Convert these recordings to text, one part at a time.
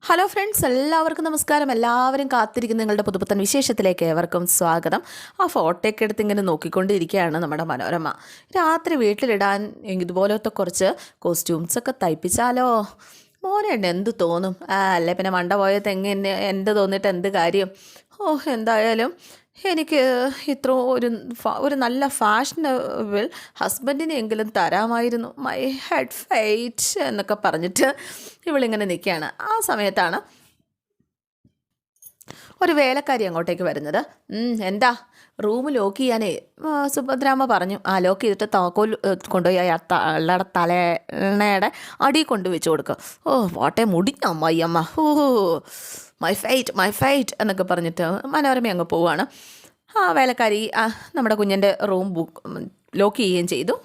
Hello friends, എല്ലാവർക്കും നമസ്കാരം. എല്ലാവരും കാത്തിരിക്കുന്ന നിങ്ങളുടെ പുതുപുത്തൻ വിശേഷത്തിലേക്ക് ഏവർക്കും സ്വാഗതം. ആ ഫോട്ടോയൊക്കെ എടുത്ത് ഇങ്ങനെ നോക്കിക്കൊണ്ടിരിക്കുകയാണ് നമ്മുടെ മനോരമ. രാത്രി വീട്ടിലിടാൻ ഇതുപോലത്തെ കുറച്ച് കോസ്റ്റ്യൂംസൊക്കെ തയ്പ്പിച്ചാലോ? മോനെ എന്ത് തോന്നും? അല്ലേ പിന്നെ മണ്ട പോയ തെങ്ങ് എന്ത് തോന്നിയിട്ട് എന്ത് കാര്യം? എന്തായാലും എനിക്ക് ഇത്ര ഒരു നല്ല ഫാഷനബിൾ ഹസ്ബൻഡിനെങ്കിലും തരാമായിരുന്നു. മൈ ഹെഡ് ഫൈറ്റ് എന്നൊക്കെ പറഞ്ഞിട്ട് ഇവളിങ്ങനെ നിൽക്കുകയാണ്. ആ സമയത്താണ് ഒരു വേലക്കാരി അങ്ങോട്ടേക്ക് വരുന്നത്. എന്താ? റൂം ലോക്ക് ചെയ്യാനേ സുഭദ്രാമ്മ പറഞ്ഞു. ലോക്ക് ചെയ്തിട്ട് താക്കോൽ കൊണ്ടുപോയി അയാളുടെ തലേണയുടെ അടി കൊണ്ട് വെച്ച് കൊടുക്കുക. വാട്ടെ മുടിഞ്ഞ അമ്മയ്യമ്മ. മൈ ഫൈറ്റ് എന്നൊക്കെ പറഞ്ഞിട്ട് മനോരമ അങ്ങ് പോവുകയാണ്. വേലക്കാരി നമ്മുടെ കുഞ്ഞിൻ്റെ റൂം ലോക്ക് ചെയ്യുകയും ചെയ്തു.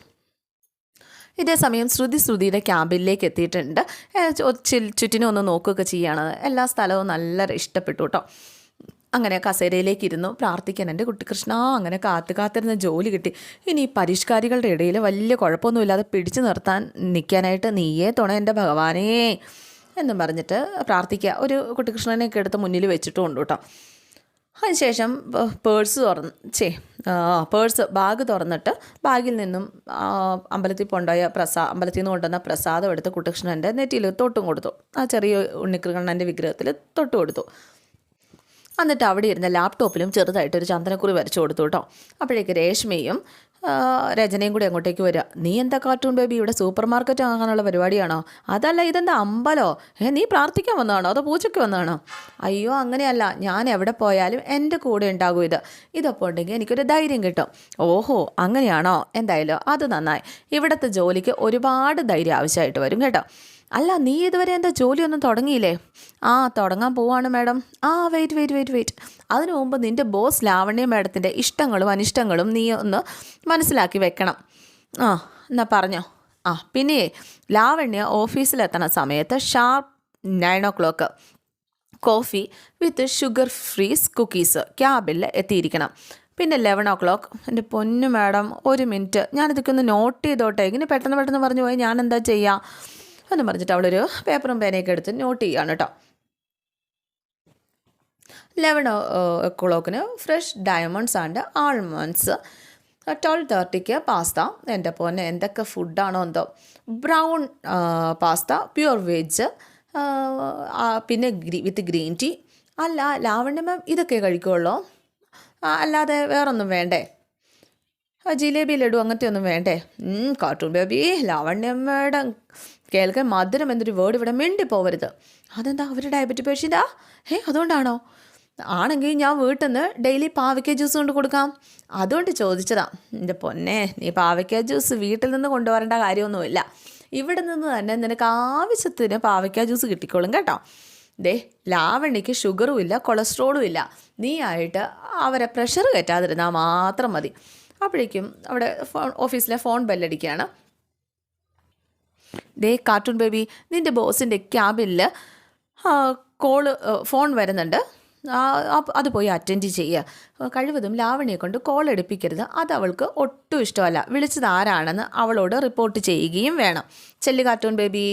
ഇതേ സമയം ശ്രുതിയുടെ ക്യാമ്പിലേക്ക് എത്തിയിട്ടുണ്ട്. ചുറ്റിനും ഒന്ന് നോക്കുകയൊക്കെ ചെയ്യുകയാണ്. എല്ലാ സ്ഥലവും നല്ല ഇഷ്ടപ്പെട്ടു കേട്ടോ. അങ്ങനെ കസേരയിലേക്ക് ഇരുന്നു പ്രാർത്ഥിക്കാൻ. എൻ്റെ കുട്ടികൃഷ്ണ, അങ്ങനെ കാത്തിരുന്ന ജോലി കിട്ടി. ഇനി പരിഷ്കാരികളുടെ ഇടയിൽ വലിയ കുഴപ്പമൊന്നുമില്ലാതെ പിടിച്ചു നിർത്താൻ നിൽക്കാനായിട്ട് നീയേ തുണ എൻ്റെ ഭഗവാനേ എന്നും പറഞ്ഞിട്ട് പ്രാർത്ഥിക്കുക. ഒരു കുട്ടികൃഷ്ണനെയൊക്കെ എടുത്ത് മുന്നിൽ വെച്ചിട്ടുമുണ്ട് കേട്ടോ. അതിനുശേഷം ബാഗ് തുറന്നിട്ട് ബാഗിൽ നിന്നും അമ്പലത്തിൽ നിന്ന് കൊണ്ടുവന്ന പ്രസാദം എടുത്ത് കുട്ടികൃഷ്ണൻ്റെ നെറ്റിയിൽ തൊട്ടും കൊടുത്തു. ആ ചെറിയ ഉണ്ണിക്കൃഷ്ണൻ്റെ വിഗ്രഹത്തിൽ തൊട്ട് കൊടുത്തു. എന്നിട്ട് അവിടെ ഇരുന്ന ലാപ്ടോപ്പിലും ചെറുതായിട്ടൊരു ചന്ദനക്കുറി വരച്ചു കൊടുത്തു കേട്ടോ. അപ്പോഴേക്ക് രേഷ്മയും രചനയും കൂടി അങ്ങോട്ടേക്ക് വരിക. നീ എന്താ കാർട്ടൂൺ ബേബി, ഇവിടെ സൂപ്പർ മാർക്കറ്റ് ആകാനുള്ള പരിപാടിയാണോ? അതല്ല, ഇതെന്താ അമ്പലോ? നീ പ്രാർത്ഥിക്കാൻ വന്നതാണോ അതോ പൂജയ്ക്ക് വന്നതാണോ? അയ്യോ, അങ്ങനെയല്ല, ഞാൻ എവിടെ പോയാലും എൻ്റെ കൂടെ ഉണ്ടാകും ഇതൊക്കെ ഉണ്ടെങ്കിൽ എനിക്കൊരു ധൈര്യം കിട്ടും. ഓഹോ, അങ്ങനെയാണോ? എന്തായാലും അത് നന്നായി. ഇവിടുത്തെ ജോലിക്ക് ഒരുപാട് ധൈര്യം ആവശ്യമായിട്ട് വരും കേട്ടോ. അല്ല, നീ ഇതുവരെ എന്താ ജോലിയൊന്നും തുടങ്ങിയില്ലേ? തുടങ്ങാൻ പോവാണ് മാഡം. വെയിറ്റ്. അതിനു മുമ്പ് നിൻ്റെ ബോസ് ലാവണ്യ മാഡത്തിൻ്റെ ഇഷ്ടങ്ങളും അനിഷ്ടങ്ങളും നീ ഒന്ന് മനസ്സിലാക്കി വെക്കണം. എന്നാ പറഞ്ഞോ. പിന്നെ ലാവണ്യ ഓഫീസിലെത്തണ സമയത്ത് sharp 9 o'clock coffee with sugar free cookies ക്യാബിൽ എത്തിയിരിക്കണം. പിന്നെ 11 o'clock. എൻ്റെ പൊന്നു മാഡം, ഒരു മിനിറ്റ്, ഞാനിതൊക്കെ ഒന്ന് നോട്ട് ചെയ്തോട്ടെ. ഇങ്ങനെ പെട്ടെന്ന് പറഞ്ഞു പോയി ഞാൻ എന്താ ചെയ്യുക എന്ന് പറഞ്ഞിട്ട് അവളൊരു പേപ്പറും പേനയൊക്കെ എടുത്ത് നോട്ട് ചെയ്യുകയാണ് കേട്ടോ. 11 o'clock fresh diamonds and almonds. 12:30 pasta. എൻ്റെ പൊന്നെ, എന്തൊക്കെ ഫുഡാണോ എന്തോ. ബ്രൗൺ പാസ്ത, പ്യുവർ വെജ്, പിന്നെ വിത്ത് ഗ്രീൻ ടീ. അല്ല ലാവണ്യ മാം, ഇതൊക്കെ കഴിക്കുള്ളൂ? അല്ലാതെ വേറൊന്നും വേണ്ടേ? ജിലേബി ലഡു അങ്ങനത്തെ ഒന്നും വേണ്ടേ? കാർട്ടൂൺ ബേബി, ലാവണ്യ മാഡം കേൾക്കാൻ മധുരം എന്നൊരു വേർഡ് ഇവിടെ മിണ്ടി പോവരുത്. അതെന്താ, അവർ ഡയബറ്റിക് പേഷ്യൻ്റാ? അതുകൊണ്ടാണോ? ആണെങ്കിൽ ഞാൻ വീട്ടിൽ നിന്ന് ഡെയിലി പാവയ്ക്ക ജ്യൂസ് കൊണ്ട് കൊടുക്കാം. അതുകൊണ്ട് ചോദിച്ചതാ. എൻ്റെ പൊന്നെ, നീ പാവയ്ക്ക ജ്യൂസ് വീട്ടിൽ നിന്ന് കൊണ്ടുവരേണ്ട കാര്യമൊന്നുമില്ല. ഇവിടെ നിന്ന് തന്നെ നിനക്ക് ആവശ്യത്തിന് പാവയ്ക്ക ജ്യൂസ് കിട്ടിക്കോളും കേട്ടോ. ലാവണ്യക്ക് ഷുഗറും ഇല്ല, കൊളസ്ട്രോളും ഇല്ല. നീ ആയിട്ട് അവരെ പ്രഷർ കയറ്റാതിരുന്നാൽ മാത്രം മതി. അപ്പോഴേക്കും അവിടെ ഓഫീസിലെ ഫോൺ ബെല്ലടിക്കുകയാണ്. കാർട്ടൂൺ ബേബി, നിൻ്റെ ബോസിൻ്റെ ക്യാബിനിൽ ഫോൺ വരുന്നുണ്ട്. അത് പോയി അറ്റൻഡ് ചെയ്യുക. കഴിവതും ലാവണ്യെ കൊണ്ട് കോൾ എടുപ്പിക്കരുത്. അത് അവൾക്ക് ഒട്ടും ഇഷ്ടമല്ല. വിളിച്ചത് ആരാണെന്ന് അവളോട് റിപ്പോർട്ട് ചെയ്യുകയും വേണം. ചെല്ലി കാർട്ടൂൺ ബേബി.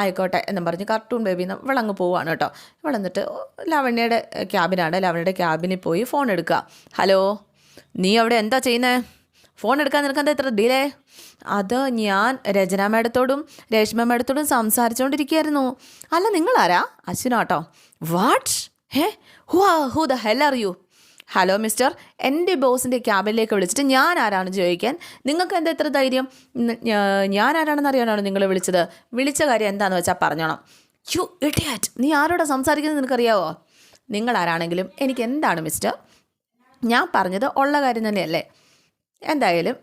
ആയിക്കോട്ടെ എന്നും പറഞ്ഞ് കാർട്ടൂൺ ബേബി ഇവളങ്ങ് പോവുകയാണ് കേട്ടോ. ഇവളെന്നിട്ട് ലാവണ്യയുടെ ക്യാബിനാണ്. ലാവണ്യയുടെ ക്യാബിനിൽ പോയി ഫോൺ എടുക്കുക. ഹലോ, നീ അവിടെ എന്താ ചെയ്യുന്നത്? ഫോൺ എടുക്കാൻ നിനക്കെന്താ ഇത്ര ഡിലേ? അത് ഞാൻ രചന മാഡത്തോടും രേഷ്മ മാഡത്തോടും സംസാരിച്ചുകൊണ്ടിരിക്കുകയായിരുന്നു. അല്ല, നിങ്ങളാരാ? അശ്വിനാട്ടോ. What? Who the hell are you? Hello mister, എൻ്റെ ബോസിൻ്റെ ക്യാബിനിലേക്ക് വിളിച്ചിട്ട് ഞാൻ ആരാണ് ചോദിക്കാൻ നിങ്ങൾക്ക് എന്താ ഇത്ര ധൈര്യം? ഞാൻ ആരാണെന്ന് അറിയാനാണ് നിങ്ങൾ വിളിച്ചത്. വിളിച്ച കാര്യം എന്താണെന്ന് വെച്ചാൽ പറഞ്ഞോണം. യു ഇഡിയറ്റ്, നീ ആരോടാ സംസാരിക്കുന്നത് നിനക്കറിയാവോ? നിങ്ങളാരാണെങ്കിലും എനിക്ക് എന്താണ് മിസ്റ്റർ? ഞാൻ പറഞ്ഞത് ഉള്ള കാര്യം തന്നെയല്ലേ. എന്തായാലും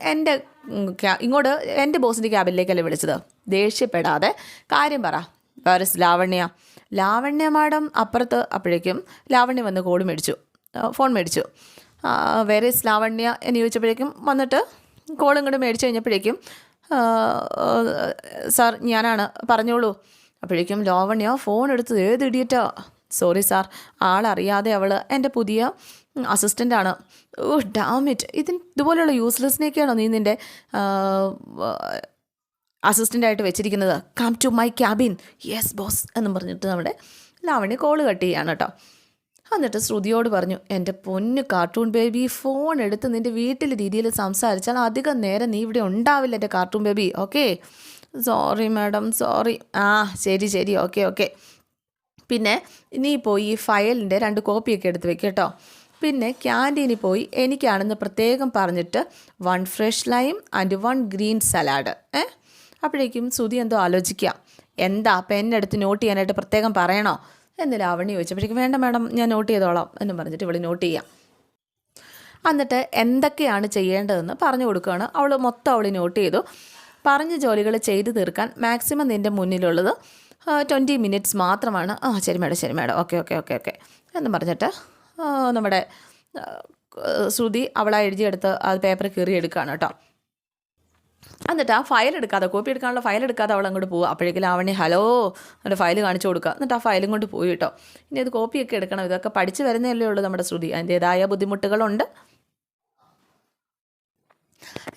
ഇങ്ങോട്ട് എൻ്റെ ബോസിൻ്റെ ക്യാബിനിലേക്കല്ലേ വിളിച്ചത്. ദേഷ്യപ്പെടാതെ കാര്യം പറ. വേറെസ് ലാവണ്യ മാഡം അപ്പുറത്ത്. അപ്പോഴേക്കും ലാവണ്യ വന്ന് ഫോൺ മേടിച്ചു. വേറെസ് ലാവണ്യ എന്ന് ചോദിച്ചപ്പോഴേക്കും വന്നിട്ട് കോൾ ഇങ്ങോട്ട് മേടിച്ചു കഴിഞ്ഞപ്പോഴേക്കും സാർ ഞാനാണ്, പറഞ്ഞോളൂ. അപ്പോഴേക്കും ലാവണ്യ ഫോൺ എടുത്ത് ഏത് ഇഡിയറ്റാ? സോറി സാർ, ആളറിയാതെ അവൾ എൻ്റെ പുതിയ അസിസ്റ്റൻ്റാണ്. ഡാമിറ്റ്, ഇതുപോലെയുള്ള യൂസ്ലെസ്സിനെയൊക്കെയാണോ നീ നിൻ്റെ അസിസ്റ്റൻ്റായിട്ട് വെച്ചിരിക്കുന്നത്. Come to my cabin. Yes boss എന്നും പറഞ്ഞിട്ട് നമ്മുടെ ലാവണ്യ കോള് കട്ട് ചെയ്യാണ് കേട്ടോ. എന്നിട്ട് ശ്രുതിയോട് പറഞ്ഞു, എൻ്റെ പൊന്നു കാർട്ടൂൺ ബേബി, ഫോൺ എടുത്ത് നിൻ്റെ വീട്ടിൽ രീതിയിൽ സംസാരിച്ചാൽ അധികം നേരം നീ ഇവിടെ ഉണ്ടാവില്ല എൻ്റെ cartoon baby. Okay? Sorry madam, sorry. ശരി ശരി, ഓക്കെ ഓക്കെ. പിന്നെ നീ പോയി ഈ ഫയലിൻ്റെ 2 കോപ്പിയൊക്കെ എടുത്ത് വെക്ക് കേട്ടോ. പിന്നെ ക്യാൻറ്റീനിൽ പോയി എനിക്കാണെന്ന് പ്രത്യേകം പറഞ്ഞിട്ട് 1 fresh lime and 1 green salad. അപ്പോഴേക്കും ശ്രുതി എന്തോ ആലോചിക്കുക. എന്താ പെന്നെടുത്ത് നോട്ട് ചെയ്യാനായിട്ട് പ്രത്യേകം പറയണോ എന്ന് ലാവണ്യ ചോദിച്ചപ്പോഴേക്കും വേണ്ട മാഡം, ഞാൻ നോട്ട് ചെയ്തോളാം എന്ന് പറഞ്ഞിട്ട് ഇവിടെ നോട്ട് ചെയ്യാം. എന്നിട്ട് എന്തൊക്കെയാണ് ചെയ്യേണ്ടതെന്ന് പറഞ്ഞു കൊടുക്കുകയാണ്. അവൾ നോട്ട് ചെയ്തു. പറഞ്ഞ ജോലികൾ ചെയ്തു തീർക്കാൻ മാക്സിമം നിൻ്റെ മുന്നിലുള്ളത് 20 മിനിറ്റ്സ് മാത്രമാണ്. ശരി madam, okay okay okay okay എന്ന് പറഞ്ഞിട്ട് നമ്മുടെ ശ്രുതി അവളെ എഴുതിയെടുത്ത് ആ പേപ്പർ കീറിയെടുക്കുകയാണ് കേട്ടോ. എന്നിട്ട് ആ ഫയൽ എടുക്കാതെ, കോപ്പി എടുക്കാനുള്ള ഫയൽ എടുക്കാതെ അവൾ അങ്ങോട്ട് പോവുക. അപ്പോഴേക്കും ലാവണ്യ ഹലോ എന്നിട്ട് ഫയൽ കാണിച്ചു കൊടുക്കുക. എന്നിട്ട് ആ ഫയലും കൊണ്ട് പോയി കേട്ടോ. ഇനി അത് കോപ്പിയൊക്കെ എടുക്കണം. ഇതൊക്കെ പഠിച്ച് വരുന്നതല്ലേ ഉള്ളൂ നമ്മുടെ ശ്രുതി. അതിൻ്റേതായ ബുദ്ധിമുട്ടുകളുണ്ട്.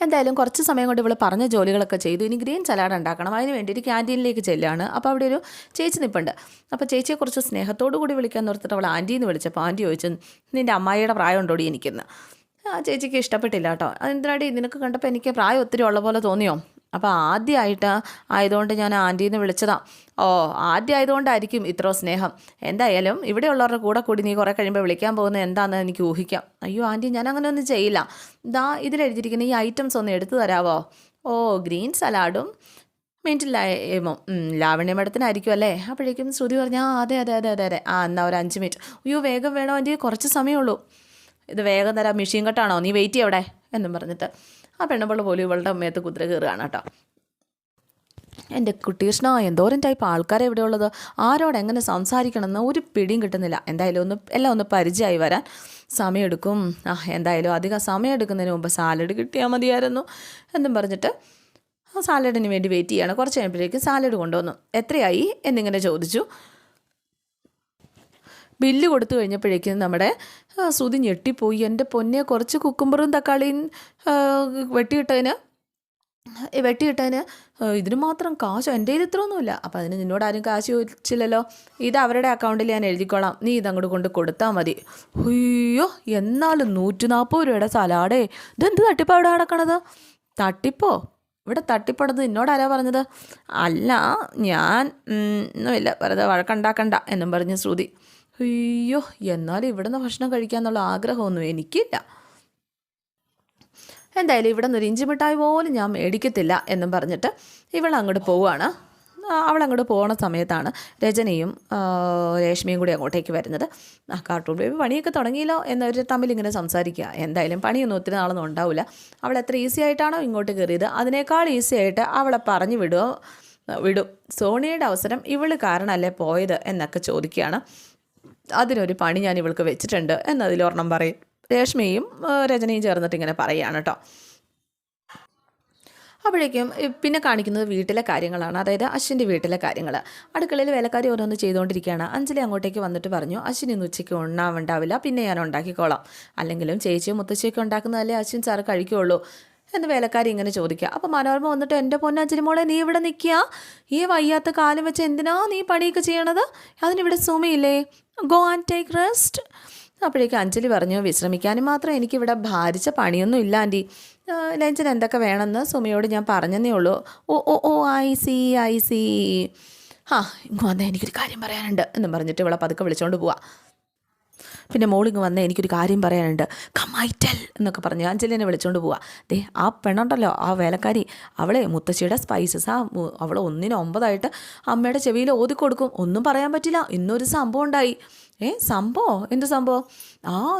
എന്തായാലും കുറച്ച് സമയം കൊണ്ട് ഇവൾ പറഞ്ഞ ജോലികളൊക്കെ ചെയ്തു. ഇനി ഗ്രീൻ സലാഡ് ഉണ്ടാക്കണം. അതിന് വേണ്ടിയിട്ട് ക്യാൻറ്റീനിലേക്ക് ചെല്ലുകയാണ്. അപ്പോൾ അവിടെ ഒരു ചേച്ചി നിൽപ്പുണ്ട്. അപ്പോൾ ചേച്ചിയെ കുറച്ച് സ്നേഹത്തോടു കൂടി വിളിക്കാൻ നിർത്തിട്ട് അവൾ ആൻറ്റീന്ന് വിളിച്ചപ്പോൾ ആൻറ്റി ചോദിച്ചു, നിൻ്റെ അമ്മായിയുടെ പ്രായം ഉണ്ടോടി എനിക്കെന്ന്. ചേച്ചിക്ക് ഇഷ്ടപ്പെട്ടില്ല കേട്ടോ. അതെന്തിനാടി നിനക്ക് കണ്ടപ്പോൾ എനിക്ക് പ്രായം ഒത്തിരി ഉള്ള പോലെ തോന്നിയോ? അപ്പോൾ ആദ്യമായിട്ട് ആയതുകൊണ്ട് ഞാൻ ആൻറ്റീന്ന് വിളിച്ചതാണ്. ആദ്യം ആയതുകൊണ്ടായിരിക്കും ഇത്ര സ്നേഹം. എന്തായാലും ഇവിടെയുള്ളവരുടെ കൂടി നീ കുറേ കഴിയുമ്പോൾ വിളിക്കാൻ പോകുന്നത് എന്താണെന്ന് എനിക്ക് ഊഹിക്കാം. അയ്യോ ആൻറ്റി, ഞാൻ അങ്ങനെ ഒന്നും ചെയ്യില്ല. ഇതിലെഴുതിയിരിക്കുന്ന ഈ ഐറ്റംസ് ഒന്ന് എടുത്തു തരാമോ? Green സലാഡും mint ലൈമും. ലാവണ്യ മേഡത്തിനായിരിക്കും അല്ലേ? അപ്പോഴേക്കും ശ്രുതി പറഞ്ഞു അതെ എന്നാൽ ഒരു 5 മിനിറ്റ്. അയ്യോ വേഗം വേണോ ആൻറ്റി, കുറച്ച് സമയമുള്ളൂ. ഇത് വേഗം തരാം, മെഷീൻ കട്ടാണോ, നീ വെയിറ്റ് ചെയ്യവിടെ എന്നും പറഞ്ഞിട്ട് ആ പെണ്ണുമ്പോൾ പോലും ഇവളുടെ അമ്മയത്ത് കുതിര കയറുകയാണ് കേട്ടോ. എൻ്റെ കുട്ടീഷ്ണ, എന്തോരം ടൈപ്പ് ആൾക്കാരെ ഇവിടെ ഉള്ളത്, ആരോട് എങ്ങനെ സംസാരിക്കണമെന്ന് ഒരു പിടിയും കിട്ടുന്നില്ല. എന്തായാലും എല്ലാം ഒന്ന് പരിചയമായി വരാൻ സമയമെടുക്കും. എന്തായാലും അധികം സമയം എടുക്കുന്നതിന് മുമ്പ് സാലഡ് കിട്ടിയാൽ മതിയായിരുന്നു എന്നും പറഞ്ഞിട്ട് സാലഡിന് വേണ്ടി വെയിറ്റ് ചെയ്യാണ്. കുറച്ച് കഴിയുമ്പോഴേക്കും സാലഡ് കൊണ്ടുവന്നു. എത്രയായി എന്നിങ്ങനെ ചോദിച്ചു. ബില്ല് കൊടുത്തു കഴിഞ്ഞപ്പോഴേക്കും നമ്മുടെ ശ്രുതി ഞെട്ടിപ്പോയി. എൻ്റെ പൊന്നെ, കുറച്ച് കുക്കുംബറും തക്കാളിയും വെട്ടിയിട്ടതിന് ഇതിന് മാത്രം കാശോ? എൻ്റെ കയ്യിൽ ഇത്രയൊന്നുമില്ല. അപ്പോൾ അതിന് നിന്നോട് ആരും കാശ് ചോദിച്ചില്ലല്ലോ. ഇത് അവരുടെ അക്കൗണ്ടിൽ ഞാൻ എഴുതിക്കോളാം, നീ ഇതങ്ങോട്ട് കൊണ്ട് കൊടുത്താൽ മതി. അയ്യോ, എന്നാലും 140 രൂപയുടെ സലാഡേ, ഇതെന്ത് തട്ടിപ്പാണ് ഇവിടെ നടക്കണത്? തട്ടിപ്പോ? ഇവിടെ തട്ടിപ്പടത് നിന്നോടാരാ പറഞ്ഞത്? അല്ല, ഞാൻ ഒന്നുമില്ല, വെറുതെ വഴക്കുണ്ടാക്കണ്ട എന്നും പറഞ്ഞ് ശ്രുതി. അയ്യോ, എന്നാലും ഇവിടുന്ന് ഭക്ഷണം കഴിക്കാമെന്നുള്ള ആഗ്രഹമൊന്നും എനിക്കില്ല. എന്തായാലും ഇവിടെ നിന്ന് ഒരു ഇഞ്ചി മിഠായി പോലും ഞാൻ മേടിക്കത്തില്ല എന്നും പറഞ്ഞിട്ട് ഇവളങ്ങോട്ട് പോവുകയാണ്. അവളങ്ങോട്ട് പോകുന്ന സമയത്താണ് രജനിയും രേഷ്മയും കൂടി അങ്ങോട്ടേക്ക് വരുന്നത്. കാർട്ടൂൺ ബേബി പണിയൊക്കെ തുടങ്ങിയല്ലോ എന്നവർ തമ്മിൽ ഇങ്ങനെ സംസാരിക്കുക. എന്തായാലും പണിയൊന്നും ഒത്തിരി നാളൊന്നും ഉണ്ടാവില്ല. അവൾ എത്ര ഈസി ആയിട്ടാണോ ഇങ്ങോട്ട് കയറിയത്, അതിനേക്കാൾ ഈസി ആയിട്ട് അവളെ പറഞ്ഞു വിടും. സോണിയുടെ അവസരം ഇവൾ കാരണമല്ലേ പോയത് എന്നൊക്കെ ചോദിക്കുകയാണ്. അതിനൊരു പണി ഞാൻ ഇവൾക്ക് വെച്ചിട്ടുണ്ട് എന്നതിലൊരെണ്ണം പറയും. രേഷ്മയും രജനിയും ചേർന്നിട്ട് ഇങ്ങനെ പറയുകയാണ് കേട്ടോ. അപ്പോഴേക്കും പിന്നെ കാണിക്കുന്നത് വീട്ടിലെ കാര്യങ്ങളാണ്. അതായത് അശ്വിൻ്റെ വീട്ടിലെ കാര്യങ്ങൾ. അടുക്കളയിൽ വേലക്കാരി ഓരോന്ന് ചെയ്തുകൊണ്ടിരിക്കുകയാണ്. അഞ്ജലി അങ്ങോട്ടേക്ക് വന്നിട്ട് പറഞ്ഞു, അശ്വിൻ ഇന്ന് ഉച്ചയ്ക്ക് ഉണ്ടാവില്ല, പിന്നെ ഞാൻ ഉണ്ടാക്കിക്കോളാം. അല്ലെങ്കിലും ചേച്ചിയും മുത്തശ്ശിയൊക്കെ ഉണ്ടാക്കുന്നതല്ലേ അശ്വിൻ സാറ് കഴിക്കുകയുള്ളൂ എന്ന് വേലക്കാരി ഇങ്ങനെ ചോദിക്കുക. അപ്പോൾ മനോരമ വന്നിട്ട്, എൻ്റെ പൊന്നഞ്ജലി മോളെ, നീ ഇവിടെ നിൽക്കുക, ഈ വയ്യാത്ത കാലം വെച്ച് എന്തിനാ നീ പണിയൊക്കെ ചെയ്യണത്? അതിനിവിടെ സുമയില്ലേ, ഗോ ആൻഡ് ടേക്ക് റെസ്റ്റ്. അപ്പോഴേക്കും അഞ്ജലി പറഞ്ഞു, വിശ്രമിക്കാനും മാത്രം എനിക്കിവിടെ ഭാരിച്ച പണിയൊന്നും ഇല്ല ആൻറ്റി. ലഞ്ചിന് എന്തൊക്കെ വേണമെന്ന് സുമയോട് ഞാൻ പറഞ്ഞതേ ഉള്ളൂ. ഓ ഐ സി. ഇങ്ങ് വന്നേ, എനിക്കൊരു കാര്യം പറയാനുണ്ട് എന്നും പറഞ്ഞിട്ട് ഇവളെ പതുക്കെ വിളിച്ചുകൊണ്ട് പോവാം. പിന്നെ മോളിങ്ങ് വന്നേ, എനിക്കൊരു കാര്യം പറയാനുണ്ട്, കമ്മൈറ്റൽ എന്നൊക്കെ പറഞ്ഞ് അഞ്ജലിനെ വിളിച്ചുകൊണ്ട് പോവാം. ആ പെണ്ണുണ്ടല്ലോ, ആ വേലക്കാരി, അവളെ മുത്തശ്ശിയുടെ സ്പൈസസ് അവൾ 1-9 അമ്മയുടെ ചെവിയിൽ ഓതിക്കൊടുക്കും. ഒന്നും പറയാൻ പറ്റില്ല. ഇന്നൊരു സംഭവം ഉണ്ടായി. സംഭവം? എന്ത് സംഭവം?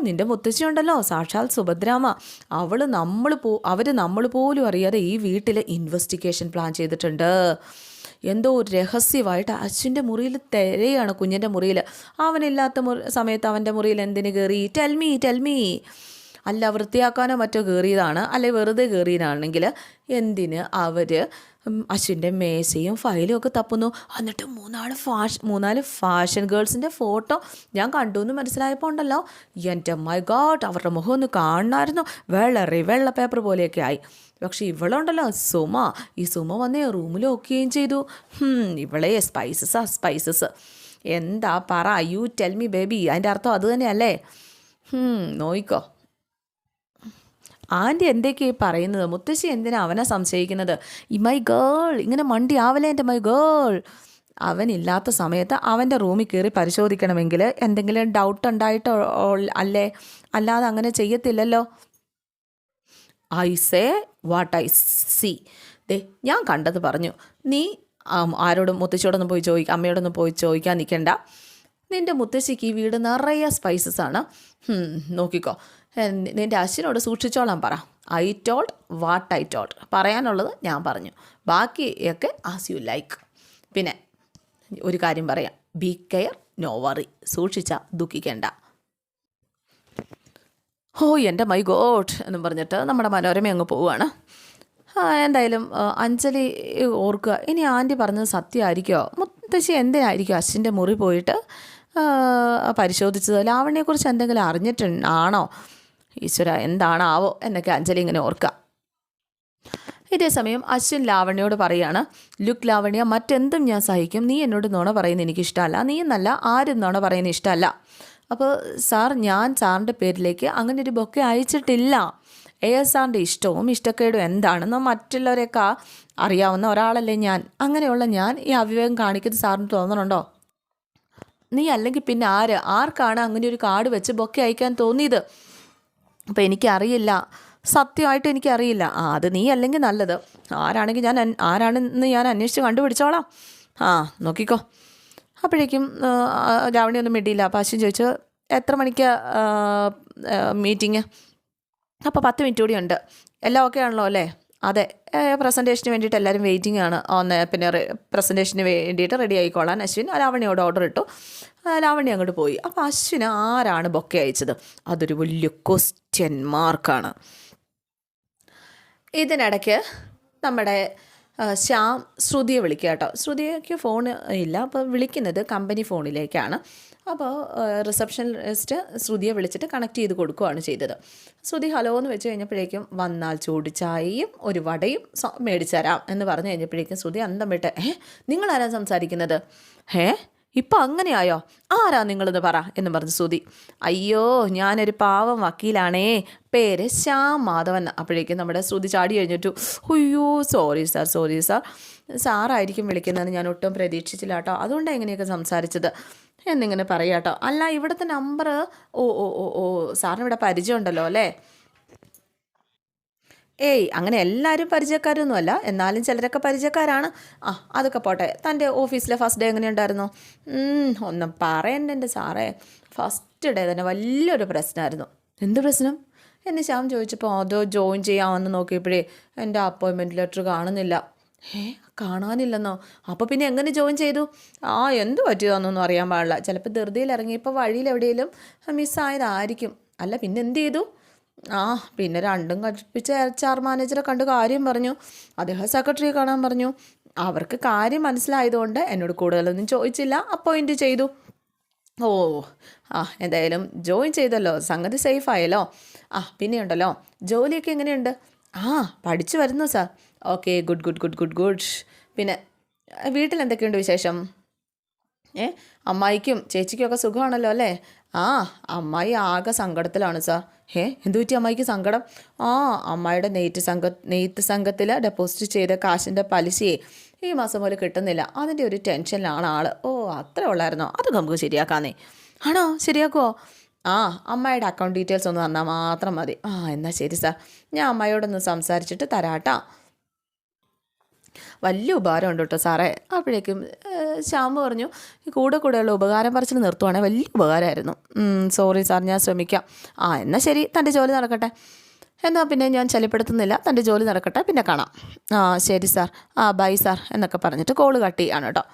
നിൻ്റെ മുത്തശ്ശി ഉണ്ടല്ലോ, സാക്ഷാൽ സുഭദ്രാമ, അവർ നമ്മൾ പോലും അറിയാതെ ഈ വീട്ടിൽ ഇൻവെസ്റ്റിഗേഷൻ പ്ലാൻ ചെയ്തിട്ടുണ്ട്. എന്തോ രഹസ്യമായിട്ട് അശ്വിൻ്റെ മുറിയിൽ തിരയാണ്, കുഞ്ഞിൻ്റെ മുറിയിൽ. അവനില്ലാത്ത സമയത്ത് അവൻ്റെ മുറിയിൽ എന്തിന് കയറി? ടെൽമീ. അല്ല വൃത്തിയാക്കാനോ മറ്റോ കയറിയതാണ്, അല്ലെ വെറുതെ കയറിയതാണെങ്കിൽ എന്തിന് അവർ അശ്വിൻ്റെ മേശയും ഫയലും ഒക്കെ തപ്പുന്നു. എന്നിട്ട് മൂന്നാല് ഫാഷൻ ഗേൾസിൻ്റെ ഫോട്ടോ ഞാൻ കണ്ടു എന്ന് മനസ്സിലായപ്പോൾ ഉണ്ടല്ലോ, എൻ്റെ മൈ ഗോഡ്, അവരുടെ മുഖം ഒന്ന് കാണണമായിരുന്നു. വെള്ള പേപ്പർ പോലെയൊക്കെ ആയി. പക്ഷെ ഇവളുണ്ടല്ലോ ഈ സുമ വന്നേ റൂമിൽ ഒക്കുകയും ചെയ്തു. ഇവളെ സ്പൈസസ് എന്താ പറ, യു ടെൽ മീ ബേബി, അതിൻ്റെ അർത്ഥം അത് തന്നെയല്ലേ? നോയിക്കോ. ആൻറ്റി എന്തൊക്കെയായി പറയുന്നത്? മുത്തശ്ശി എന്തിനാ അവനെ സംശയിക്കുന്നത്? ഈ മൈ ഗേൾ ഇങ്ങനെ മണ്ടി ആവലേ എൻ്റെ മൈ ഗേൾ. അവനില്ലാത്ത സമയത്ത് അവൻ്റെ റൂമിൽ കയറി പരിശോധിക്കണമെങ്കിൽ എന്തെങ്കിലും ഡൗട്ട് ഉണ്ടായിട്ടോ അല്ലേ, അല്ലാതെ അങ്ങനെ ചെയ്യത്തില്ലല്ലോ. I say what I see. ഞാൻ കണ്ടത് പറഞ്ഞു. നീ ആരോടും മുത്തശ്ശിയോടൊന്നും പോയി അമ്മയോടൊന്നും പോയി ചോദിക്കാൻ നിൽക്കണ്ട. നിൻ്റെ മുത്തശ്ശിക്ക് ഈ വീട് നിറയെ സ്പൈസസ് ആണ്. നോക്കിക്കോ, നിൻ്റെ അച്ഛനോട് സൂക്ഷിച്ചോളാൻ പറ. I told what I told. പറയാനുള്ളത് ഞാൻ പറഞ്ഞു, ബാക്കിയൊക്കെ ആസ് യു ലൈക്ക്. പിന്നെ ഒരു കാര്യം പറയാം, ബി കെയർ നോ വറി. സൂക്ഷിച്ചാൽ ദുഃഖിക്കേണ്ട. എൻ്റെ മൈ ഗോഡ് എന്നും പറഞ്ഞിട്ട് നമ്മുടെ മനോരമ അങ്ങ് പോവുകയാണ്. എന്തായാലും അഞ്ജലി ഓർക്കുക, ഇനി ആൻറ്റി പറഞ്ഞത് സത്യമായിരിക്കുമോ? മുത്തശ്ശി എന്തിനായിരിക്കും അച്ഛൻ്റെ മുറി പോയിട്ട് പരിശോധിച്ചത്? ലാവണ്യെക്കുറിച്ച് എന്തെങ്കിലും അറിഞ്ഞിട്ടാണോ? ഈശ്വര, എന്താണാവോ എന്നൊക്കെ അഞ്ജലി ഇങ്ങനെ ഓർക്കുക. ഇതേ സമയം അശ്വിൻ ലാവണ്യോട് പറയുകയാണ്, ലുക്ക് ലാവണ്യ, മറ്റെന്തും ഞാൻ സഹിക്കും, നീ എന്നോട് നുണ പറയുന്നത് എനിക്കിഷ്ടമല്ല, നീ എന്നല്ല ആരും നുണ പറയുന്നത് ഇഷ്ടമല്ല. അപ്പോൾ സാർ, ഞാൻ സാറിൻ്റെ പേരിലേക്ക് അങ്ങനെ ഒരു ബൊക്കെ അയച്ചിട്ടില്ല. സാറിൻ്റെ ഇഷ്ടവും ഇഷ്ടക്കേടും എന്താണെന്ന് മറ്റുള്ളവരെയൊക്കെ അറിയാവുന്ന ഒരാളല്ലേ ഞാൻ. അങ്ങനെയുള്ള ഞാൻ ഈ അവിവേകം കാണിക്കുന്നത് സാറിന് തോന്നണുണ്ടോ? നീ അല്ലെങ്കിൽ പിന്നെ ആർക്കാണ് അങ്ങനെ ഒരു കാർഡ് വെച്ച് ബൊക്കെ അയക്കാൻ തോന്നിയത്? അപ്പോൾ എനിക്കറിയില്ല, സത്യമായിട്ട് എനിക്കറിയില്ല. അത് നീ അല്ലെങ്കിൽ നല്ലത്. ആരാണെന്ന് ഞാൻ അന്വേഷിച്ച് കണ്ടുപിടിച്ചോളാം. നോക്കിക്കോ. അപ്പോഴേക്കും രാവണി മിണ്ടിയില്ല. അപ്പോൾ അശ്വിൻ ചോദിച്ചു, എത്ര മണിക്ക് മീറ്റിംഗ്? അപ്പോൾ 10 മിനിറ്റ് കൂടി ഉണ്ട്. എല്ലാം ഓക്കെ ആണല്ലോ അല്ലേ? അതെ, പ്രസൻറ്റേഷന് വേണ്ടിയിട്ട് എല്ലാവരും വെയിറ്റിംഗ് ആണ്. പിന്നെ പ്രസൻറ്റേഷന് വേണ്ടിയിട്ട് റെഡി ആയിക്കോളാൻ അശ്വിൻ ലാവണ്യോട് ഓർഡർ ഇട്ടു. ലാവണ്യ അങ്ങോട്ട് പോയി. അപ്പോൾ അശ്വിന് ആരാണ് ബൊക്കെ അയച്ചത്? അതൊരു വലിയ ക്വസ്റ്റ്യൻ മാർക്കാണ്. ഇതിനിടയ്ക്ക് നമ്മുടെ ശ്യാം ശ്രുതിയെ വിളിക്കുക കേട്ടോ. ശ്രുതിക്ക് ഫോൺ ഇല്ല, അപ്പോൾ വിളിക്കുന്നത് കമ്പനി ഫോണിലേക്കാണ്. അപ്പോൾ റിസപ്ഷനിസ്റ്റ് ശ്രുതിയെ വിളിച്ചിട്ട് കണക്ട് ചെയ്ത് കൊടുക്കുകയാണ് ചെയ്തത്. ശ്രുതി ഹലോ എന്ന് വെച്ച് കഴിഞ്ഞപ്പോഴേക്കും, വന്നാൽ ചൂട് ചായയും ഒരു വടയും മേടിച്ചു തരാം എന്ന് പറഞ്ഞു കഴിഞ്ഞപ്പോഴേക്കും ശ്രുതി അന്തം വിട്ട്, നിങ്ങളാരാ സംസാരിക്കുന്നത്? ഇപ്പം അങ്ങനെയായോ? ആരാ നിങ്ങളെന്ന് പറ എന്ന് പറഞ്ഞു ശ്രുതി. അയ്യോ, ഞാനൊരു പാവം വക്കീലാണേ, പേര് ശ്യാം മാധവൻ. അപ്പോഴേക്കും നമ്മുടെ ശ്രുതി ചാടി കഴിഞ്ഞിട്ടു, അയ്യോ സോറി സാർ, സാറായിരിക്കും വിളിക്കുന്നതെന്ന് ഞാൻ ഒട്ടും പ്രതീക്ഷിച്ചില്ല കേട്ടോ, അതുകൊണ്ടാണ് എങ്ങനെയൊക്കെ സംസാരിച്ചത് എന്നിങ്ങനെ പറയാം കേട്ടോ. അല്ല, ഇവിടുത്തെ നമ്പർ സാറിന് ഇവിടെ പരിചയമുണ്ടല്ലോ അല്ലേ? അങ്ങനെ എല്ലാവരും പരിചയക്കാരൊന്നുമല്ല, എന്നാലും ചിലരൊക്കെ പരിചയക്കാരാണ്. അതൊക്കെ പോട്ടെ. തൻ്റെ ഓഫീസിലെ ഫസ്റ്റ് ഡേ എങ്ങനെയുണ്ടായിരുന്നു? ഒന്നും പറയണ്ട എൻ്റെ സാറേ, ഫസ്റ്റ് ഡേ തന്നെ വലിയൊരു പ്രശ്നമായിരുന്നു. എന്ത് പ്രശ്നം എന്ന് ശ്യാം ചോദിച്ചപ്പോൾ, അതോ ജോയിൻ ചെയ്യാമെന്ന് നോക്കിയപ്പോഴേ എൻ്റെ അപ്പോയിൻമെൻറ്റ് ലെറ്റർ കാണുന്നില്ല. കാണാനില്ലെന്നോ? അപ്പോൾ പിന്നെ എങ്ങനെ ജോയിൻ ചെയ്തു? എന്ത് പറ്റിയതാണെന്നൊന്നും അറിയാൻ പാടില്ല. ചിലപ്പോൾ ധൃതിയിൽ ഇറങ്ങിയപ്പോൾ വഴിയിൽ എവിടെയെങ്കിലും മിസ്സായതായിരിക്കും. അല്ല പിന്നെ എന്ത് ചെയ്തു? പിന്നെ രണ്ടും കൽപ്പിച്ച് HR മാനേജറെ കണ്ട് കാര്യം പറഞ്ഞു. അദ്ദേഹം സെക്രട്ടറിയെ കാണാൻ പറഞ്ഞു. അവർക്ക് കാര്യം മനസ്സിലായതുകൊണ്ട് എന്നോട് കൂടുതലൊന്നും ചോദിച്ചില്ല, അപ്പോയിൻറ്റ് ചെയ്തു. എന്തായാലും ജോയിൻ ചെയ്തല്ലോ, സംഗതി സേഫായല്ലോ. പിന്നെയുണ്ടല്ലോ, ജോലിയൊക്കെ എങ്ങനെയുണ്ട്? പഠിച്ചു വരുന്നു സാർ. Okay, good. പിന്നെ വീട്ടിൽ എന്തൊക്കെയുണ്ട് വിശേഷം? അമ്മായിക്കും ചേച്ചിക്കും ഒക്കെ സുഖമാണല്ലോ അല്ലേ? അമ്മായി ആകെ സങ്കടത്തിലാണ് സാർ. എന്തു പറ്റി അമ്മായിക്ക് സങ്കടം? അമ്മായിയുടെ നെയ്ത്ത് സംഘത്തിൽ ഡെപ്പോസിറ്റ് ചെയ്ത കാശിൻ്റെ പലിശയെ ഈ മാസം പോലെ കിട്ടുന്നില്ല. അതിൻ്റെ ഒരു ടെൻഷനിലാണ് ആൾ. അത്ര ഉള്ളായിരുന്നോ? അത് നമുക്ക് ശരിയാക്കാന്നേ. ആണോ? ശരിയാക്കുമോ? അമ്മായിയുടെ അക്കൗണ്ട് ഡീറ്റെയിൽസ് ഒന്ന് തന്നാൽ മാത്രം മതി. എന്നാൽ ശരി സാർ, ഞാൻ അമ്മായിയോടൊന്ന് സംസാരിച്ചിട്ട് തരാട്ടാ. വലിയ ഉപകാരമുണ്ട് കേട്ടോ സാറേ. അപ്പോഴേക്കും ശ്യാമ് പറഞ്ഞു, കൂടെയുള്ള ഉപകാരം പറച്ചിൽ നിർത്തുവാണെങ്കിൽ വലിയ ഉപകാരമായിരുന്നു. സോറി സാർ, ഞാൻ ശ്രമിക്കാം. എന്നാൽ ശരി, തൻ്റെ ജോലി നടക്കട്ടെ. എന്നാൽ പിന്നെ ഞാൻ ശല്യപ്പെടുത്തുന്നില്ല, തൻ്റെ ജോലി നടക്കട്ടെ, പിന്നെ കാണാം. ശരി സാർ, ബൈ സാർ എന്നൊക്കെ പറഞ്ഞിട്ട് കോള് കട്ട് ചെയ്യാണ് കേട്ടോ.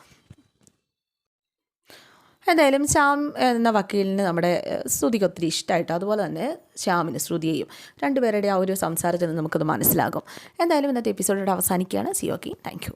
എന്തായാലും ശ്യാം എന്ന വക്കീലിന് നമ്മുടെ ശ്രുതിക്ക് ഒത്തിരി ഇഷ്ടമായിട്ട്, അതുപോലെ തന്നെ ശ്യാമിന് ശ്രുതിയെയും, രണ്ടുപേരുടെ ആ ഒരു സംസാരത്തിൽ നിന്ന് നമുക്കത് മനസ്സിലാകും. എന്തായാലും ഇന്നത്തെ എപ്പിസോഡോട് അവസാനിക്കുകയാണ്. C okay, thank you.